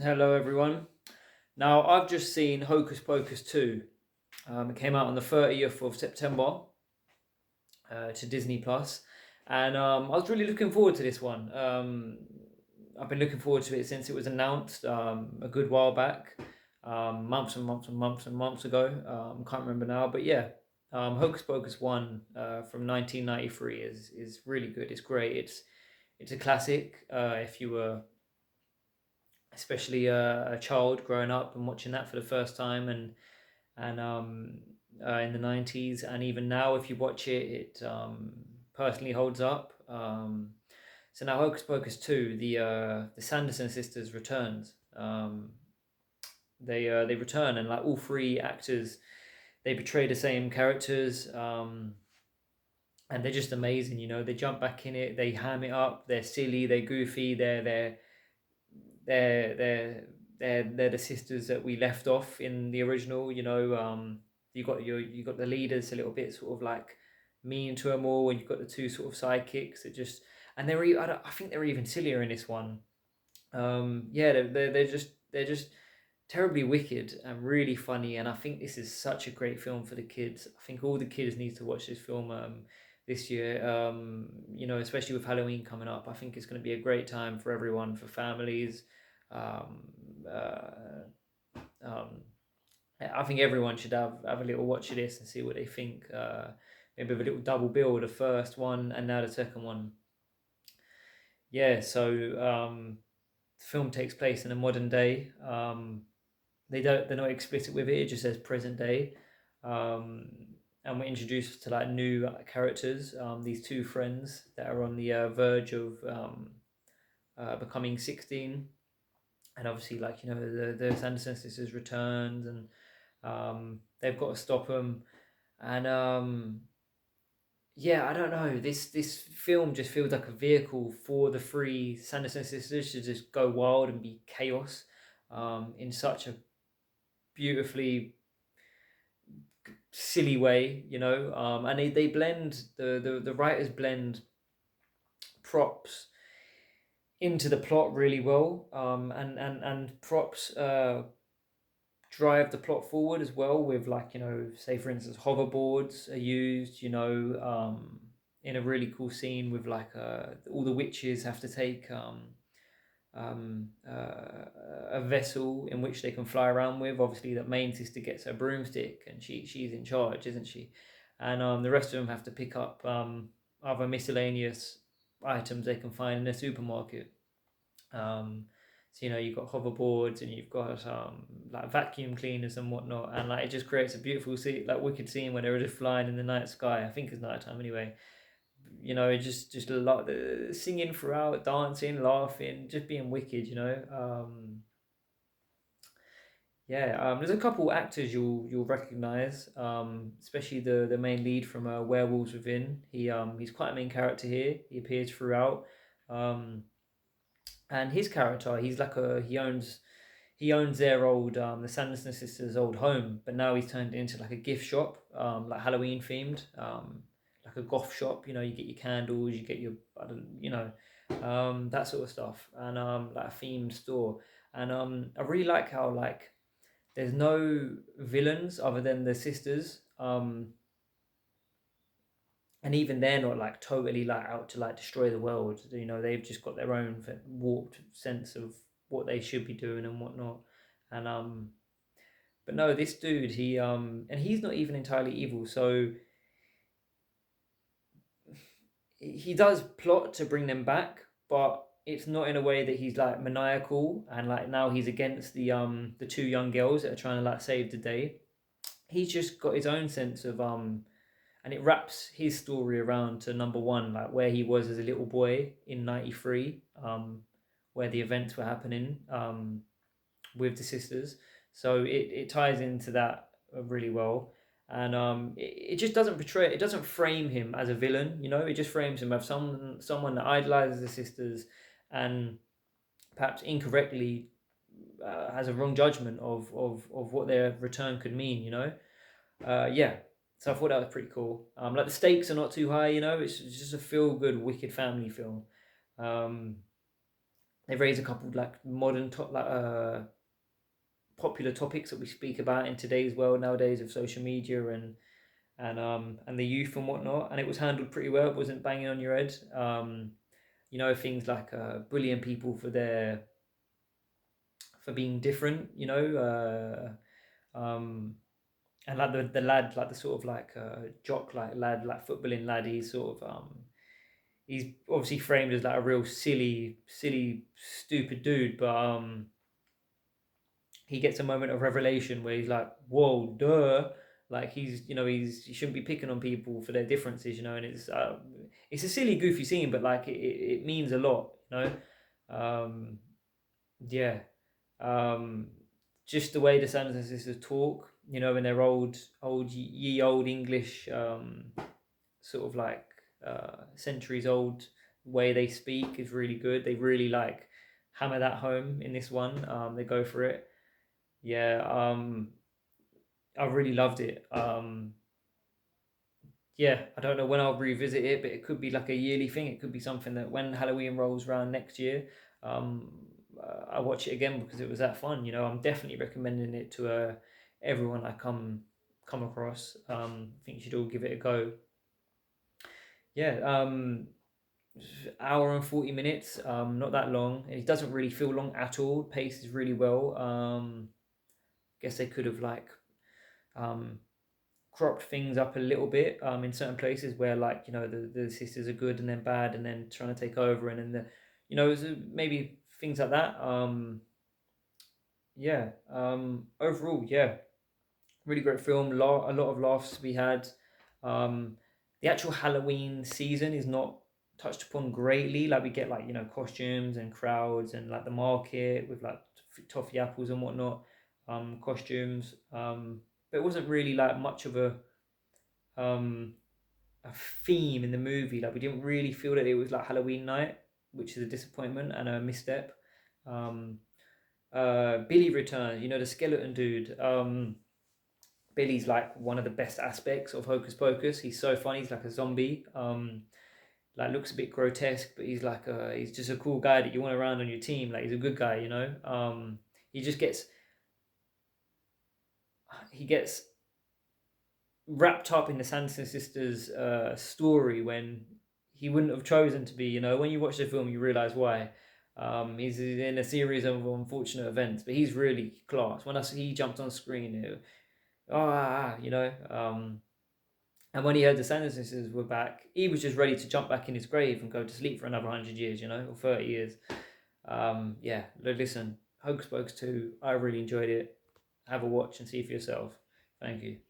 Hello, everyone. Now, I've just seen Hocus Pocus 2. It came out on the 30th of September to Disney Plus, and I was really looking forward to this one. I've been looking forward to it since it was announced a good while back, months and months and months and months ago. Can't remember now, but yeah, Hocus Pocus 1 from 1993 is really good. It's great. It's a classic. If you were especially a child growing up and watching that for the first time and in the 90s, and even now if you watch it, it personally holds up. So now Hocus Pocus 2, the Sanderson sisters returns. They return, and like all three actors, they portray the same characters, and they're just amazing. They jump back in it, they ham it up, they're silly, they're goofy, they're they're they're the sisters that we left off in the original. You got the leaders a little bit sort of like mean to them all, and you've got the two sort of sidekicks that just, and I think they're even sillier in this one. Yeah, they're just terribly wicked and really funny, and I think this is such a great film for the kids. I think all the kids need to watch this film this year. Especially with Halloween coming up, I think it's going to be a great time for everyone, for families. Um, uh, um, I think everyone should have a little watch of this and see what they think. Maybe have a little double bill, the first one and now the second one. Yeah, so the film takes place in a modern day. They're not explicit with it. It just says present day, um, and we're introduced to like new characters. These two friends that are on the verge of becoming 16, and obviously, like the Sanderson sisters returned, and they've got to stop them. And yeah, I don't know. This film just feels like a vehicle for the three Sanderson sisters to just go wild and be chaos, in such a beautifully silly way. And they blend the writers blend props into the plot really well, and props drive the plot forward as well, with, like, say for instance hoverboards are used, in a really cool scene with like all the witches have to take a vessel in which they can fly around with. Obviously, the main sister gets her broomstick, and she's in charge, isn't she? And the rest of them have to pick up other miscellaneous items they can find in a supermarket. So you've got hoverboards, and you've got like vacuum cleaners and whatnot, and like it just creates a beautiful scene, like wicked scene when they're just flying in the night sky. I think it's nighttime anyway. Just a lot singing throughout, dancing, laughing, just being wicked. Yeah, there's a couple actors you'll recognize, especially the main lead from Werewolves Within. He's quite a main character here. He appears throughout, um, and his character, he's like he owns their old the Sanderson sisters' old home, but now he's turned it into like a gift shop, like Halloween themed, like a goth shop. You get your candles, you get your, I don't, that sort of stuff, and like a themed store. And I really like how, like, there's no villains other than the sisters, and even they're not like totally like out to like destroy the world. They've just got their own warped sense of what they should be doing and whatnot. And but no, this dude, and he's not even entirely evil. So he does plot to bring them back, but it's not in a way that he's like maniacal and like now he's against the two young girls that are trying to like save the day. He's just got his own sense of and it wraps his story around to number one, like where he was as a little boy in '93, where the events were happening, with the sisters. So it ties into that really well. And it just doesn't portray, it doesn't frame him as a villain. It just frames him as someone that idolizes the sisters, and perhaps incorrectly has a wrong judgment of what their return could mean. Yeah. So I thought that was pretty cool. Like the stakes are not too high. It's just a feel good, wicked family film. Um, They raise a couple of like modern popular topics that we speak about in today's world nowadays of social media and the youth and whatnot. And it was handled pretty well. It wasn't banging on your head. You know, things like bullying people for being different. You know, and like the lad, like the sort of like jock like lad, like footballing lad. He's obviously framed as like a real silly, stupid dude, but he gets a moment of revelation where he's like, "Whoa, duh!" Like he shouldn't be picking on people for their differences, you know. And it's a silly, goofy scene, but like it means a lot, you know. Um, yeah, um, just the way the Sons and Sisters talk, you know, in their ye old English, sort of like centuries old way they speak is really good. They really like hammer that home in this one. They go for it. Yeah, I really loved it. Yeah, I don't know when I'll revisit it, but it could be like a yearly thing. It could be something that when Halloween rolls around next year, um, I watch it again because it was that fun. You know, I'm definitely recommending it to everyone I come across. I think you should all give it a go. Yeah, hour and 40 minutes. Not that long, and it doesn't really feel long at all. Paces really well. Guess they could have like um cropped things up a little bit in certain places where like you know the sisters are good and then bad and then trying to take over and then the you know maybe things like that. Yeah, overall, yeah, really great film. A lot of laughs to be had. um the actual Halloween season is not touched upon greatly. Like we get like you know costumes and crowds and like the market with like toffee apples and whatnot, costumes, but it wasn't really like much of um a theme in the movie. Like we didn't really feel that it was like Halloween night, which is a disappointment and a misstep. Um, Billy returns. You know the skeleton dude. Billy's like one of the best aspects of Hocus Pocus. He's so funny. He's like a zombie. Like looks a bit grotesque, but he's just a cool guy that you want around on your team. Like he's a good guy, you know. He just gets wrapped up in the Sanderson sisters' story when he wouldn't have chosen to be. You know, when you watch the film, you realize why. He's in a series of unfortunate events, but he's really class. When I see he jumped on screen, you know. And when he heard the Sanderson sisters were back, he was just ready to jump back in his grave and go to sleep for another 100 years, you know, or 30 years. Yeah, listen, Hocus Pocus 2, I really enjoyed it. Have a watch and see for yourself. Thank you.